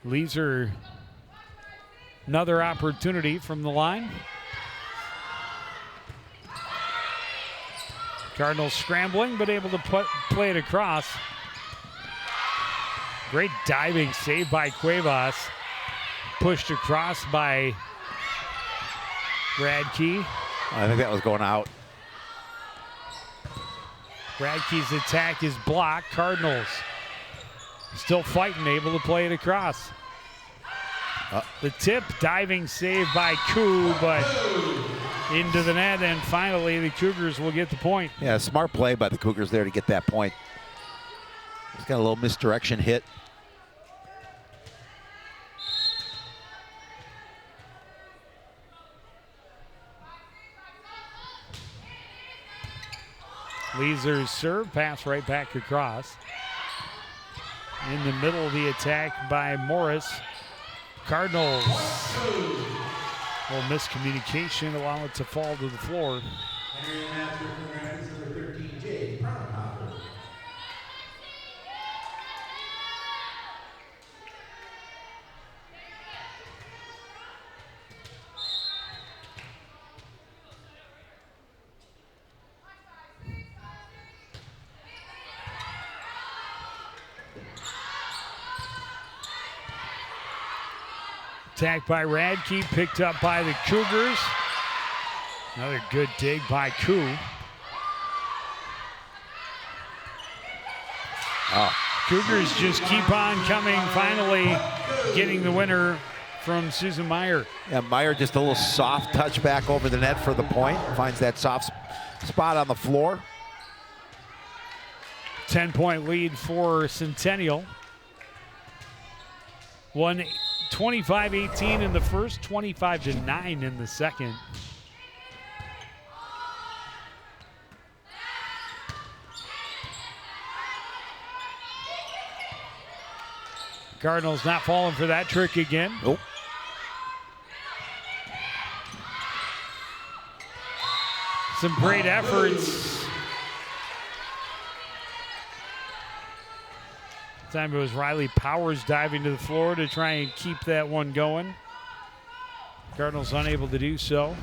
Leeser, another opportunity from the line. Cardinals scrambling, but able to play it across. Great diving save by Cuevas. Pushed across by Radke. I think that was going out. Radke's attack is blocked. Cardinals still fighting, able to play it across. The tip, diving save by Koo, but into the net, and finally the Cougars will get the point. Yeah, smart play by the Cougars there to get that point. He's got a little misdirection hit. Leeser's serve, pass right back across. In the middle of the attack by Morris. Cardinals. A little miscommunication, allow it to fall to the floor. Entering the match with Coon Rapids number 13, Jay Proudhopper. Attack by Radke, picked up by the Cougars. Another good dig by Koo. Cougars just keep on coming, finally getting the winner from Susan Meyer. Yeah, Meyer just a little soft touch back over the net for the point. Finds that soft spot on the floor. 10-point lead for Centennial. 25-18 in the first, 25-9 in the second. Cardinals not falling for that trick again. Nope. Some great efforts. This time it was Riley Powers diving to the floor to try and keep that one going. Cardinals unable to do so.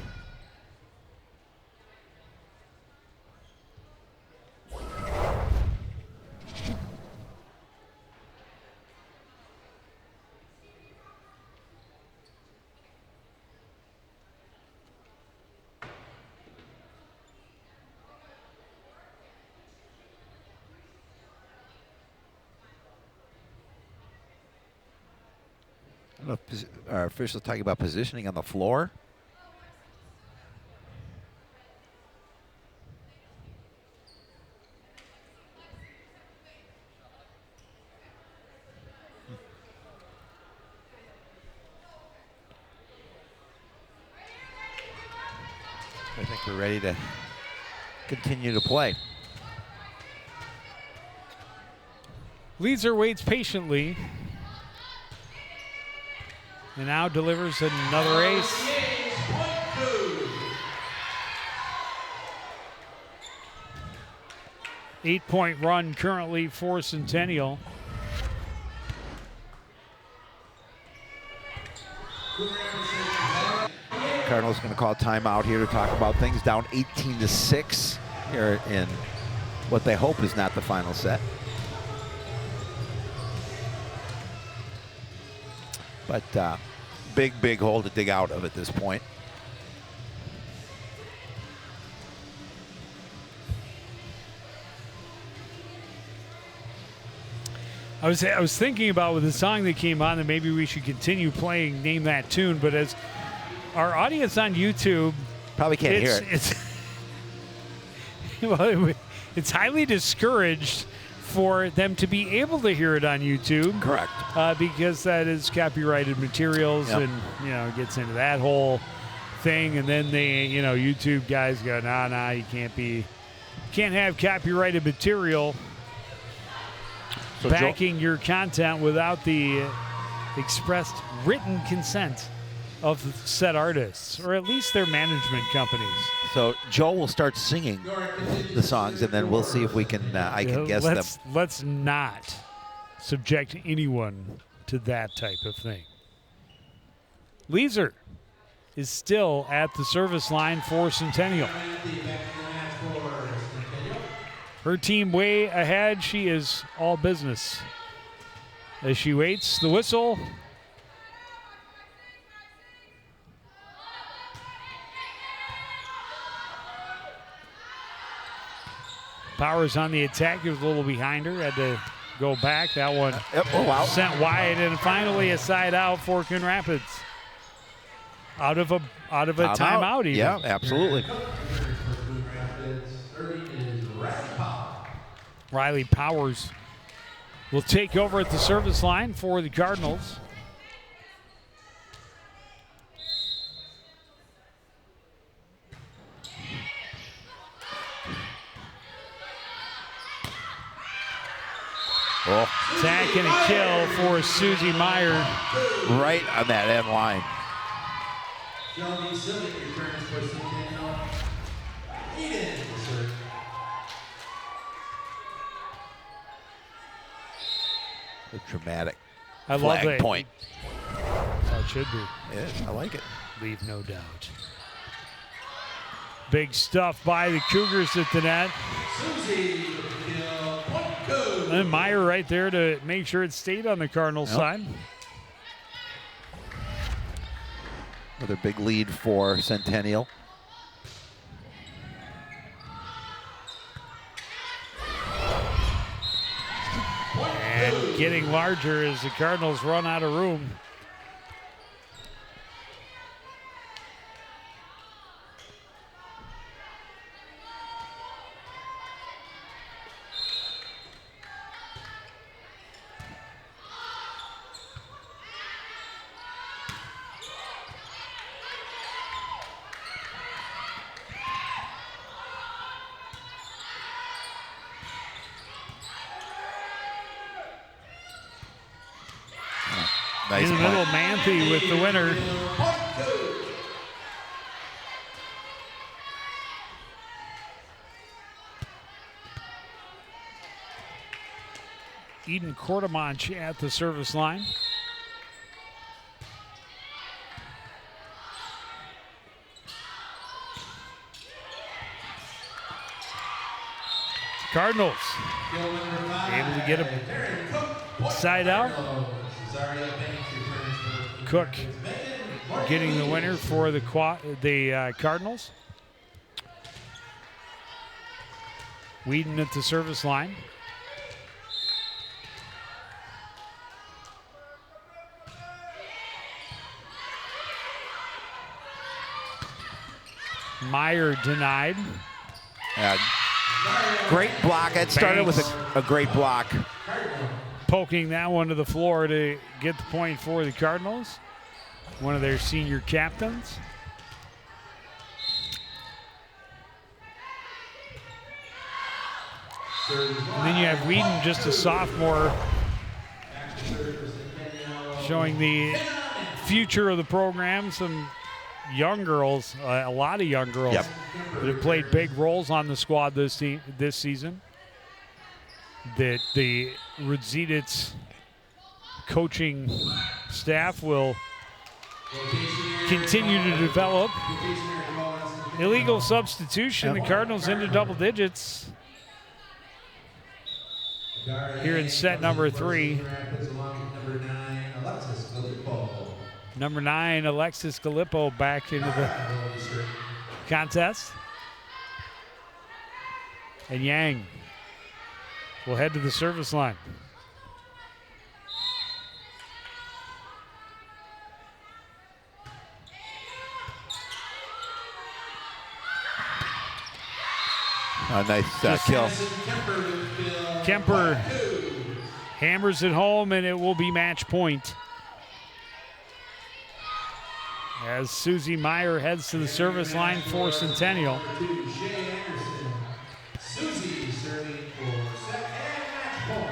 I don't know if our officials talking about positioning on the floor. I think we're ready to continue to play. Leeser waits patiently. And now delivers another ace. 8-point run currently for Centennial. Cardinals going to call timeout here to talk about things. Down 18-6 here in what they hope is not the final set. But big hole to dig out of at this point. I was thinking about with the song that came on that maybe we should continue playing Name That Tune, but as our audience on YouTube probably can't hear it. It's highly discouraged for them to be able to hear it on YouTube. Correct. Because that is copyrighted materials, yep. And it gets into that whole thing, and then YouTube guys go, nah, you can't have copyrighted material So backing your content without the expressed written consent of said artists, or at least their management companies. So Joe will start singing the songs, and then we'll see if we can. I can guess them. Let's not subject anyone to that type of thing. Leeser is still at the service line for Centennial. Her team way ahead. She is all business. As she waits the whistle. Powers on the attack. He was a little behind her. Had to go back. That one sent wide, and finally a side out for Coon Rapids. Out of a timeout even. Yeah, absolutely. Riley Powers will take over at the service line for the Cardinals. Attack and a kill for Susie Meyer. Right on that end line. Shelby Civic returns for Centennial. Eden to serve. The dramatic I love flag it. point. That's how it should be. Yeah, I like it. Leave no doubt. Big stuff by the Cougars at the net. Susie with the kill. Point Coon. And Meyer right there to make sure it stayed on the Cardinals side. Another big lead for Centennial. And getting larger as the Cardinals run out of room. Nice in the middle, Manthe with the winner. Eden Cordemonch at the service line. Cardinals able to get a side out. Cook getting the winner for the Cardinals. Whedon at the service line. Meyer denied. Great block. It started with a great block. Poking that one to the floor to get the point for the Cardinals. One of their senior captains. And then you have Whedon, just a sophomore, showing the future of the program. Some young girls, a lot of young girls that have played big roles on the squad this season. That the Rudzidits coaching staff will continue to develop. Illegal substitution, the Cardinals into double digits here in set number 3. Number 9, Alexis Gallipo back into the contest. And Yang will head to the service line. A nice kill. Kemper hammers it home, and it will be match point. as Susie Meyer heads to the service line for Centennial. Number 2, Shay Anderson. Susie serving for set and match point.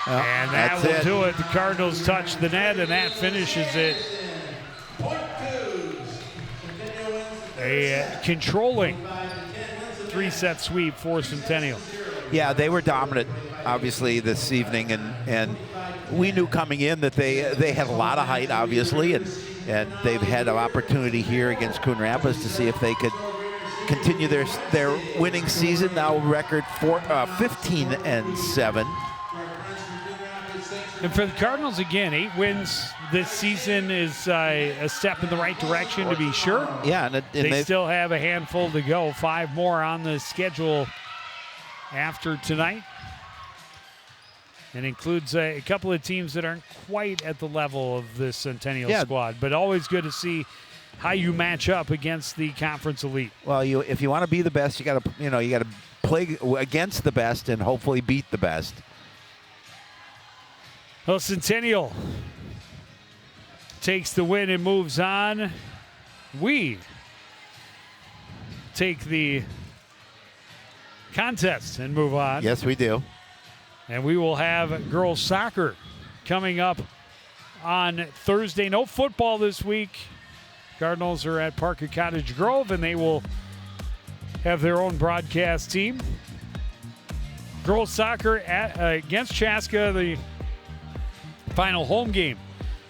Well, And that that's will do it. The Cardinals touch the net, and that finishes it. Point twos. Centennial wins the A controlling 3-set sweep for Centennial. Yeah, they were dominant, obviously, this evening, and we knew coming in that they had a lot of height, obviously, and they've had an opportunity here against Coon Rapids to see if they could continue their winning season. Now record 15-7. And for the Cardinals, again, 8 wins this season is a step in the right direction, to be sure. Yeah, and They still have a handful to go. 5 more on the schedule after tonight. And includes a couple of teams that aren't quite at the level of this Centennial squad. But always good to see how you match up against the conference elite. Well, if you want to be the best, you got to play against the best and hopefully beat the best. Well, Centennial takes the win and moves on. We take the contest and move on. Yes, we do. And we will have girls soccer coming up on Thursday. No football this week. Cardinals are at Parker Cottage Grove, and they will have their own broadcast team. Girls soccer against Chaska, the final home game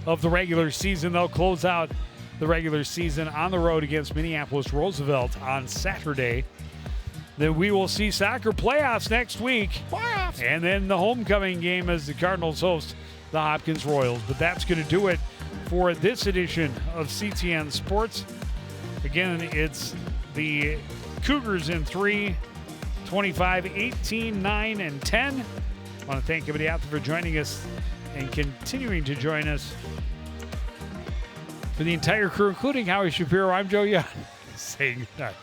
of the regular season. They'll close out the regular season on the road against Minneapolis Roosevelt on Saturday. Then we will see soccer playoffs next week. Playoffs! And then the homecoming game as the Cardinals host the Hopkins Royals. But that's going to do it for this edition of CTN Sports. Again, it's the Cougars in 3, 25, 18, 9, and 10. I want to thank everybody out there for joining us and continuing to join us. For the entire crew, including Howie Shapiro, I'm Joe Young, saying good night.